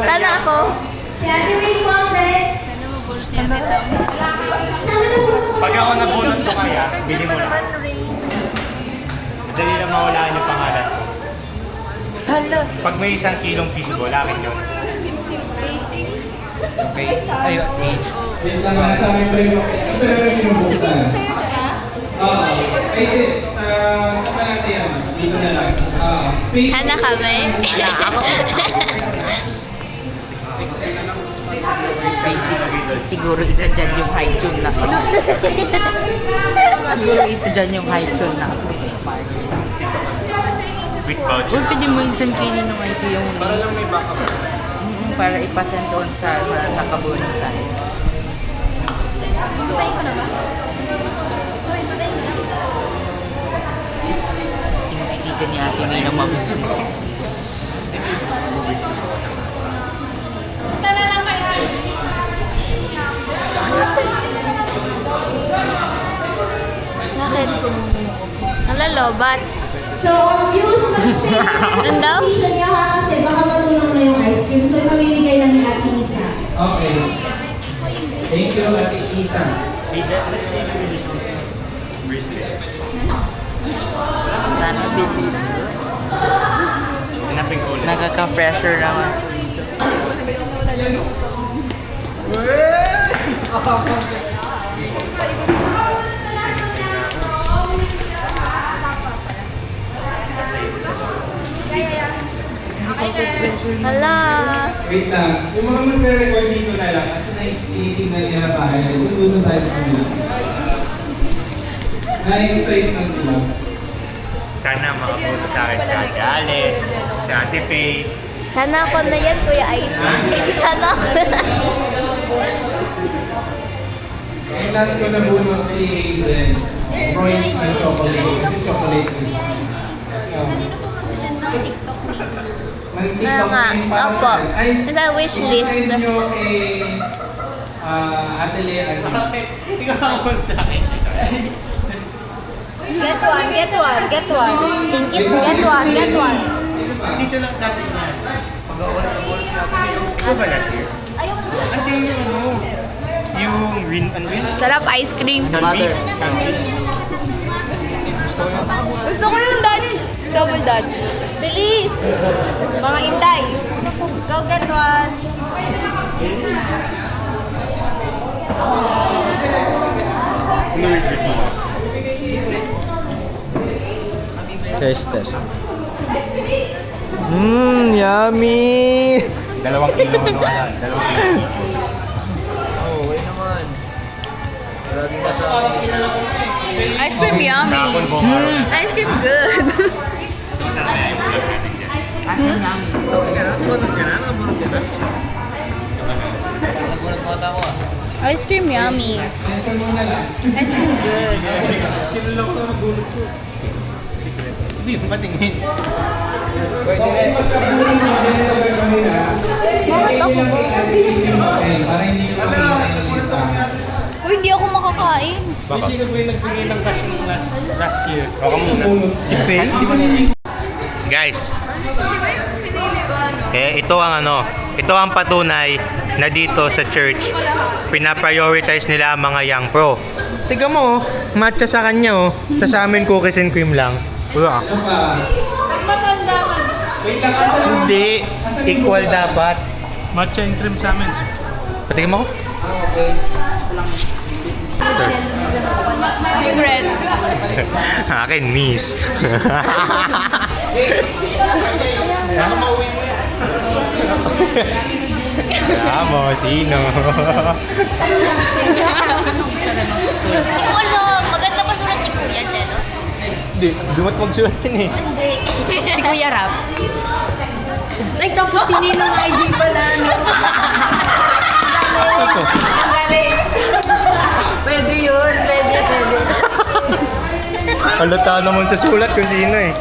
Sana ako. Si Ate May po, next. Sana nabulot ako. Pag ako nabunot ko kaya, bili mo na. Madali lang mawalaan yung pangalan ko. Pag may 1 kilong fishball, akin yun. Okay. Ayun. Wait lang, nasa amin pa rin. Pero rin sinubuksan. Oo. Ay, sa panate yan. Dito na lang. Sana kami. Siguro isa dyan yung high tune na. Siguro isa dyan yung high tune na. With voucher. Uy, pwede mo isang kini ng ito yung para ipasend doon sa mga nakabunod tayo. Tinitigan ni Ate May na mabuti. Bakit? Nalalobat. So, yung mag-stay Ano daw? expectation niya ha, kasi baka matulong na yung ice cream. So, ipamimigay lang ni Ate Isa. Okay. Thank you, Ate Isa. Sana bili. Hanapin ko ulit. Nakaka-pressure naman. Hala. Wait lang. Yung mga magre-record dito na lang kasi naiitignan niya na bahay. Tutulong tayo sa kanila. Na-excite na sila. Sana makapunta sa akin si Ate Ale, si Ate Faye. Sana ako na yan, Kuya Aiden. Sana ako na. Yung last ko nabunot si Aiden. Royce ng chocolate. Kasi chocolate ko siya. Ng TikTok nga, name para opo. saan? Ay, Nasa wishlist. isisend nyo kay Atelier Ani. Get one, get one, get one. Thank you. Get one, get one. Sino ba? Dito lang sa atin yan. Ano ba last year? Kasi yung ano, yung green, ano yun? Sarap ice cream. Mother. Gusto ko yung Dutch. Double Dutch. Bilis! Mga inday. Go get one. Test. Yummy! 2 kilo ano alam, 2 kilo. Oh, wait naman. Lagi na sa Ice cream yummy. Ice cream good. Saan kaya yung vlog natin dyan? Ate Nami. Tapos ka na? Nabunod ka na? Nabunod ka na? Ice cream yummy. Sensor mo na lang. Ice cream good. Kinala ko na nabunod ko. Secret. Hindi yung patingin. Okay, pagkabunin mo, ganito gagawin ha. Ilagay nyo lang kay Ate Kim yung hotel para hindi nyo makita yung lista. Uy, hindi ako makakain. Baka. Sino ba yung nagbigay ng cash nung last year? Baka muna. Si Faye? Guys, ito ang patunay na dito sa church, pinaprioritize nila ang mga young pro. Tiga mo, matcha sa kanya sa amin cookies and cream lang. Wala. Ano pa? Wait lang, asan ang... Hindi, asan yung equal buka? dapat. Matcha and cream sa amin. Patingin mo ako. Secret. Akin, miss. Tama, sino? Hindi ko alam. Maganda ba sulat ni Kuya, Jello? Hindi, dumat magsulat yun eh. Hindi. Si Kuya Rap. Ay, tapos si Ninong IG pala, no? Ito. Ang galing. Pwede yun, pwede. Halata naman sa sulat kung sino eh.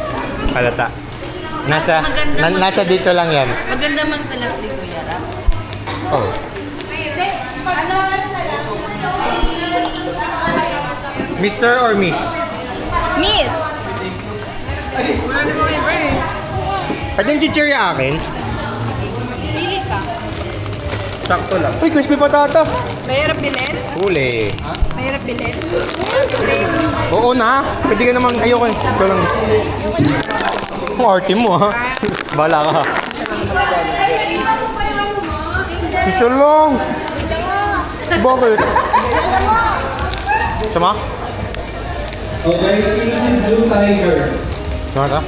Halata. Nasa dito lang yan. Maganda magsulat si Kuya Rap. Oh. Mr. or Miss? Miss! Pwede yung chichirya akin? Pili ka. Sakto lang. Uy, crispy potato! Mahirap bilhin? Huli. Mahirap bilhin? Oo na. Pwede ka naman. Ayoko. Ito lang. Ang arte mo ha. Bala ka. Susulong! Bakit? Sama? Okay, sino si Blue Tiger? Sama ka?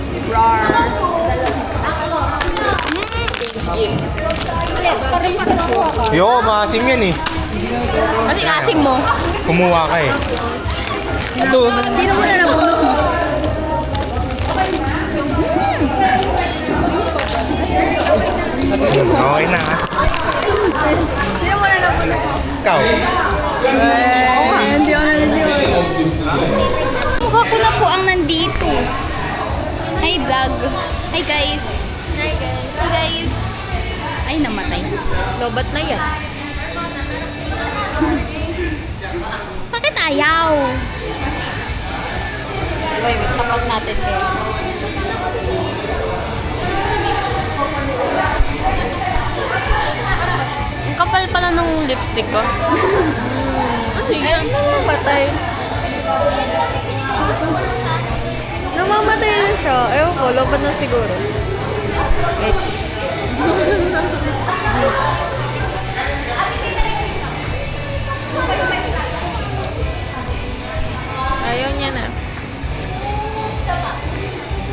Yo, maasim yan eh. Kasi asim mo. Kumuha ka eh. Ito. Sino mo na nabunot mo? Okay na ha. Sino mo na nabunot mo? Ikaw. Hindi ako naliliw. Mukha ko na po ang nandito. Hi, vlog. Hi, guys. Hi, guys. Ay, namatay. Lobat na yan. Bakit ayaw? Wait, tapat natin kayo. Ang kapal pala ng lipstick ko. Ano yan? Namamatay. Namamatay na siya. Ewan ko, lobat na siguro. Wait. Ayaw niya na.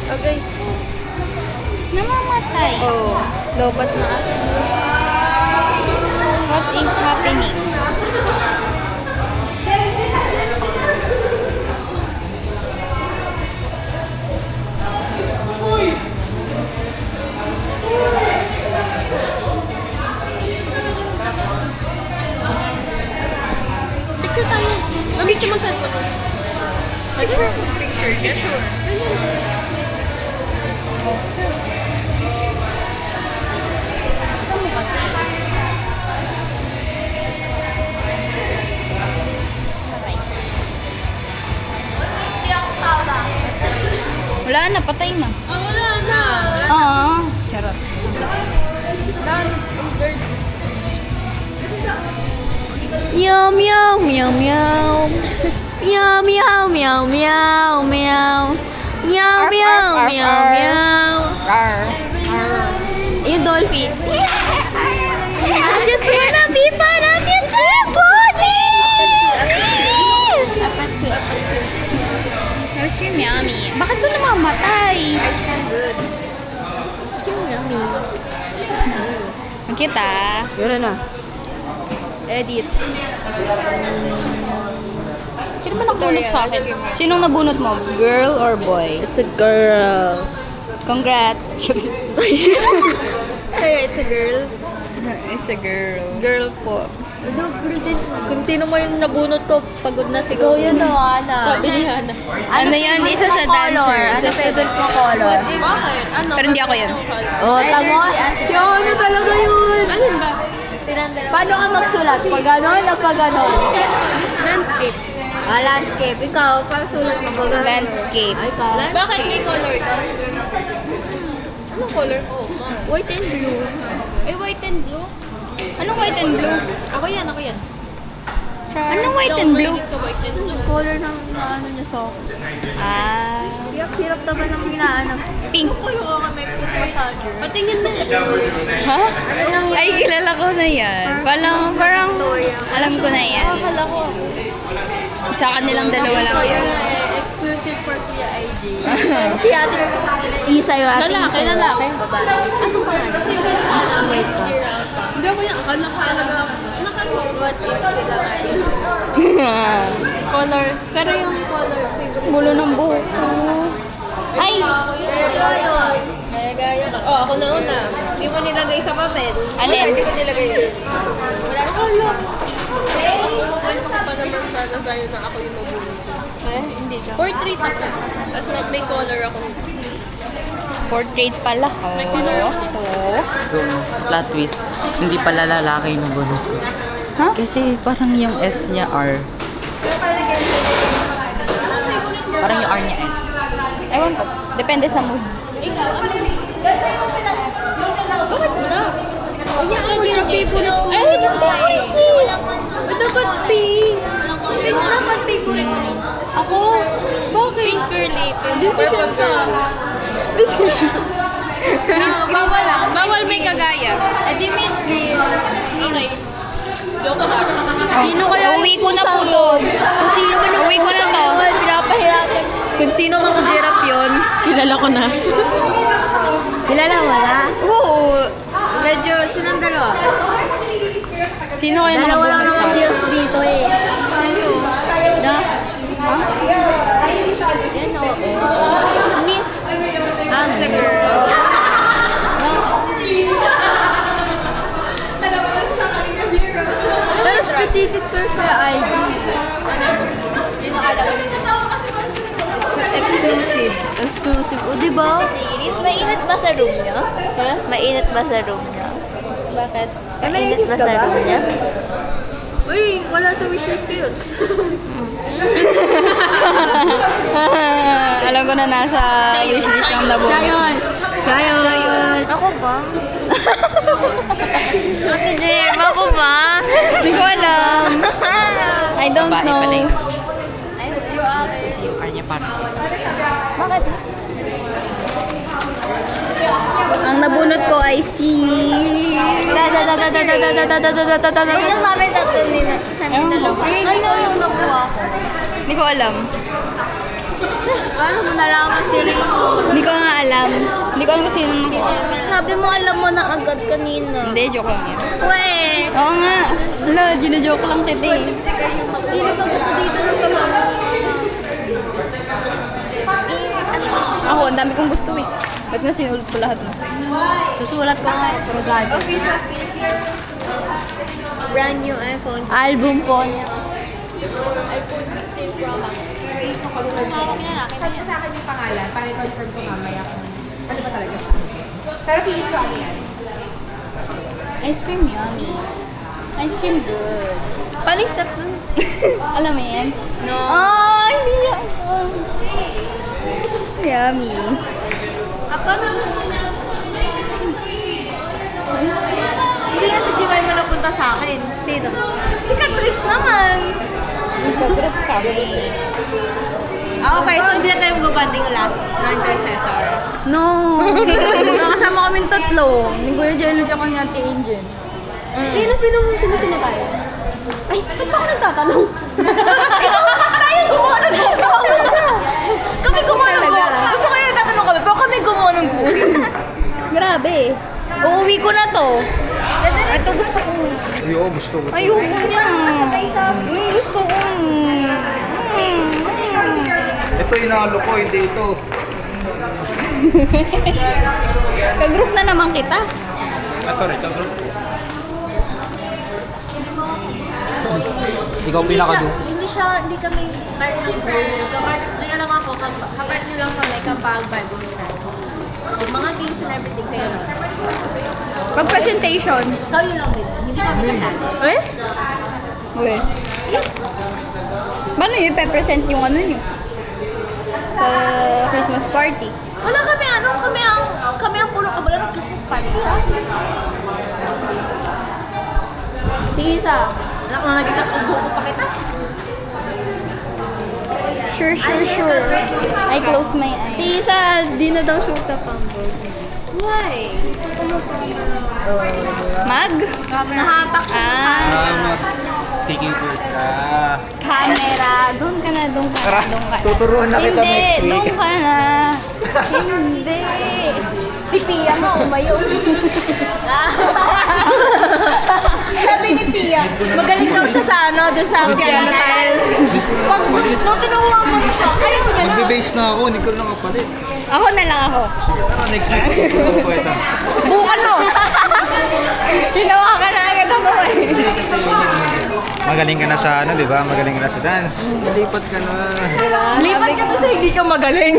Oh guys. Namamatay. Oh, lobat na. What is happening? Picture tayo. Picture mo sa Picture. Picture. Yeah, sure. Saan mo kasi? Wala na, patay na. Wala na. Oo. Charot. Meow meow meow meow. Meow meow meow meow meow. Meow meow meow meow. Yung dolphin. I just wanna be part of your body. Apat to. Ice cream yummy. Bakit ba namamatay? Ice cream good. Ice cream yummy. Ang cute ah. Yun na. Edit. Sino ba nabunot sa akin? Sinong nabunot mo? Girl or boy? It's a girl. Congrats. Hey, it's a girl. It's a girl. Girl po. Ano, girl din. Kung sino mo yung nabunot ko, pagod na siguro. Ikaw yun, Ana. Sabi ni Hana. Ano yan? Isa sa dancer. Ano favorite mo color? Bakit? Ano? Pero hindi ako yun. Oh, tamo. Si Ono talaga yun. Alin ba? Paano ka magsulat? Pag ganon o pag ganon? Landscape. Ah, landscape. Ikaw, paano sulat mo pag ganon? Landscape. Ay, ikaw. Bakit may color ka? Anong color? Oh, White and blue. Ay, white and blue? Anong white and blue? Ako yan. Anong white and blue? Sa white and blue. Color ng ano niya sa ako. Ah. Hirap naman ang pinaano. Pink. Ayaw ka may put masyado. Patingin na. Ha? Ay, kilala ko na yan. Parang alam ko na yan. Akala ko. Sa kanilang dalawa lang yan. Exclusive for Kuya IG. Isa yung ating Lalaki. Anong pangalan? Kasi hindi ako yung akala ko talaga. Naka-what sila ngayon. Color. Pero yung color. Bulo ng buhok ko. Ay! Oh, ako na una. Hindi mo nilagay sa papel. Alin? Hindi ko nilagay. Wala na. Kwento ko pa naman sana sa'yo na ako yung nabulong. Eh, hindi ka. Portrait ako. Tapos may color ako. Portrait pala. May color ako. Plot twist. Hindi pala lalaki ng bulo. Ha? Kasi parang yung S niya R. Parang yung R niya S. Ewan ko. Depende sa mood. Ikaw, ano yung... Bakit wala? Ang hirap favorite ko. Ay, hindi favorite ko. Dapat pink. Dapat favorite. Ako? Bakit? Pink curly. Decision ka. Decision. No, bawal lang. Bawal may kagaya. Eh di mint green. Okay. Joke lang. Sino kaya? Uwi ko na po to. Kung sino man yung Uwi ko na to. pinapahirapan. Kung sino mang giraffe yun, kilala ko na. Kilala mo na? Oo. Medyo silang dalawa. Sino kaya Dalawa lang nakabunod sa ang giraffe dito eh. Na? Ha? Yan o. Miss. Ang girl. Pero specific for sa IG. Exclusive. Exclusive. O, diba? Iris, mainit ba sa room niya? Ha? Mainit ba sa room niya? Bakit? Mainit ba sa room niya? Uy, wala sa wishlist ko yun. Alam ko na nasa wishlist ng nabunod. Siya yun. Ako ba? Ate Jem, ako ba? Hindi ko alam. I don't Babae know. pala yun. Kasi yung R niya parang S. Bakit? Ang nabunot ko ay si... Isa sa amin tatlo nila. Sa amin dalawa. Ano yung nakuha ko? Hindi ko alam. Paano mo nalaman si Rico? Hindi ko nga alam. Hindi ko alam kung sino nakuha. Sabi mo alam mo na agad kanina. Hindi, joke lang yun. Weh! Oo nga. Hala, gina-joke lang kita eh. Sino pa gusto dito ng kamama? Ako, ang dami kong gusto eh. Ba't nga sinulit ko lahat mo? Susulat ko nga. Puro gadget. Brand new iPhone. Album po niya. iPhone 16 Pro Max. Sabi sa akin yung pangalan, para i-confirm ko mamaya kung ano ba talaga siya. Pero feeling ko ano yan. Ice cream yummy. Ice cream good. Paano yung step nun? Alam mo yan? No. Oh, hindi yan. Yummy. Hindi nga si Jemima napunta sa akin. Sino? Si Catrice naman. Magka-group kami. Okay, so hindi na tayo mag-banding last na intercessors. No. Magkakasama kami tatlo. Ni Kuya Jello tsaka ni Ate Angel. Sino tayo? Ay, ba't ako nagtatanong? Tayo gumawa ng Kami gumawa ng Gusto ko yung nagtatanong kami, pero kami gumawa ng cookies. Grabe. Uuwi ko na to. Ito gusto ko. Ayoko, gusto ko. Ayoko na. Yung gusto ko. Ito inalo ko, hindi ito. Ka-group na naman kita. Ito rin, ito group. Ikaw pinaka-group. Hindi kami part ng group. Kaya lang ako, kapart nyo lang kami kapag Bible study. Yung mga games and everything kayo lang. Pag-presentation. Kayo lang din. Hindi kami kasali. Eh? Uy. Paano yung ipe-present yung ano nyo? Sa Christmas party? Wala kami kami ang puno kabalan ng Christmas party Sige isa. Anak na naging kakagupo pa kita. Sure. I close my eyes. Tisa, di na daw shoot na pambol. Why? Mag? Nahatak Taking for Camera. Doon ka na. Tuturuan na kita Hindi, next week. doon ka na. Hindi. Si Pia mo, umayo. Sabi ni Pia, magaling daw siya sa doon sa piano tile. Pag nung tinuruan mo na siya, ayaw niya na. Magbe-base na ako, hindi ko lang kapalit. Ako na lang ako. Next week, tuturuan ko ito. Bukan mo. Ginawa ka na agad ako eh. Magaling ka na sa di ba? Magaling ka na sa dance. Lipat ka na. Lipat ka to sa hindi ka magaling.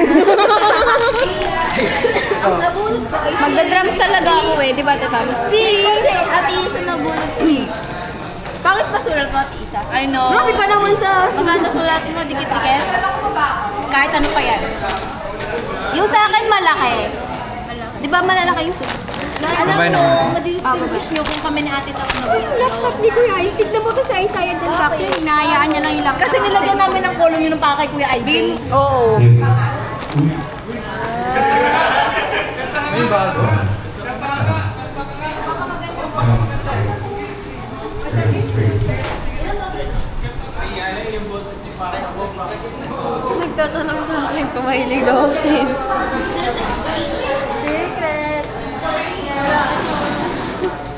Magda-drums talaga ako eh, di ba ito Pam? Ate Isa na bulot ko eh. Bakit pa sulat mo, Ate Isa? I know. Grabe ka naman sa maganda sulatin mo, dikit-dikit. Kahit ano pa yan. Yung sa akin malaki. Di ba malalaki yung sulat? Alam Babay mo, naman. madidistinguish nyo kung kami ni Ate Tap na Yung laptop ni Kuya Ay, tignan mo to sa Isaiah and Zach yun. Hinahayaan niya lang yung laptop. Kasi nilagyan namin ng column yun ng pakay Kuya IJ. Oo. Nagtatanong sa akin kung mahilig daw ako sa Secret.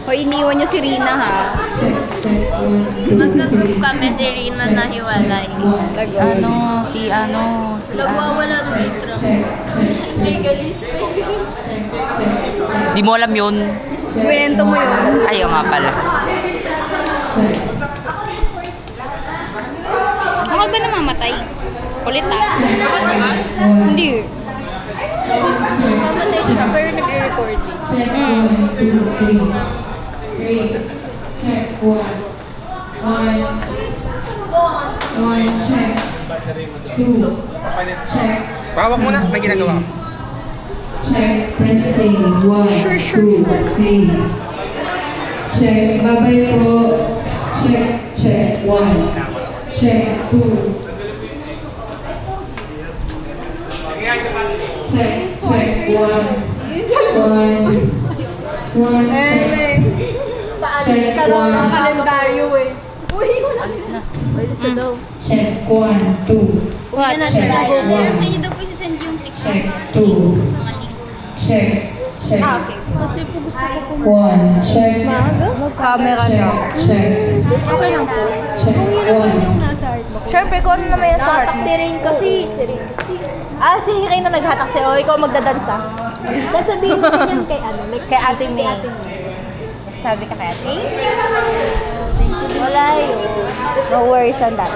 Hoy, iniwan nyo si Rina ha. Magka-group kami si Rina na hiwalay. Si Nagwawala ng drums. Ay, galis. Di mo alam yun. Kwento mo yun. Ayaw nga pala. Bakit ba namamatay? Kulit ah. Dapat naman? Hindi. Mamatay siya pero nagre-recording. Pawak mo na, may ginagawa ka. Check, testing, 1, 2, 3. Check, babay po. Check, 1. Check, 2. Check, 1. 1. 1, check. Paalis ka lang ng kalendaryo eh. Pwede siya daw. Check, 1, 2. Uwi na natin Check, tayo. Ayan, 1. sa inyo daw po isasend yung TikTok. Check, 2. Mga link. Check. Kasi po gusto ko po. 1, check. Camera niya. Check. Okay lang po. Check, 1. Yung nasa art mo. Siyempre, kung ano naman yan sa art mo. Nakatakti rin kasi. Si Hikay na naghatak sa'yo. Ikaw magdadance ah. Sasabihin mo din yan kay ano. Like, Kay Ate May. Kay Ate May. Sabi ka kay Ate. Wala yun. No worries on that.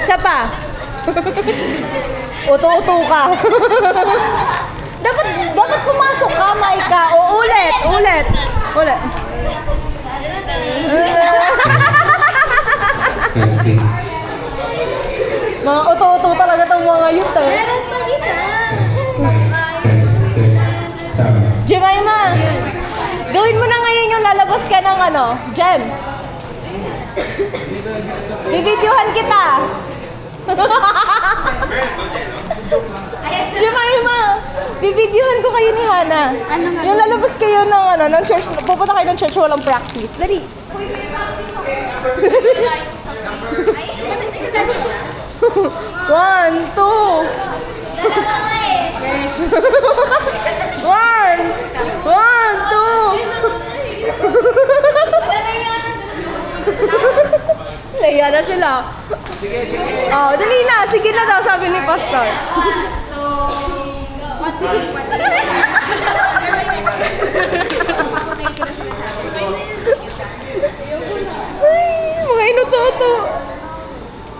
Isa pa. Uto-uto ka. dapat pumasok ka, Maika. O, ulit. Testing. Mga uto-uto talaga tong mga youth eh. Meron pang isa. Sabi. Jemima, gawin mo na ngayon yung lalabas ka ng Jem. Bibidyohan kita. Jemima, bibidyohan ko kayo ni Hana. Ano nga? Yung lalabas kayo ng church, pupunta kayo ng church walang practice. Dali. One, two. One, two. Naiya na sila. Oh, dali na. Sige na daw, sabi ni Pastor. So,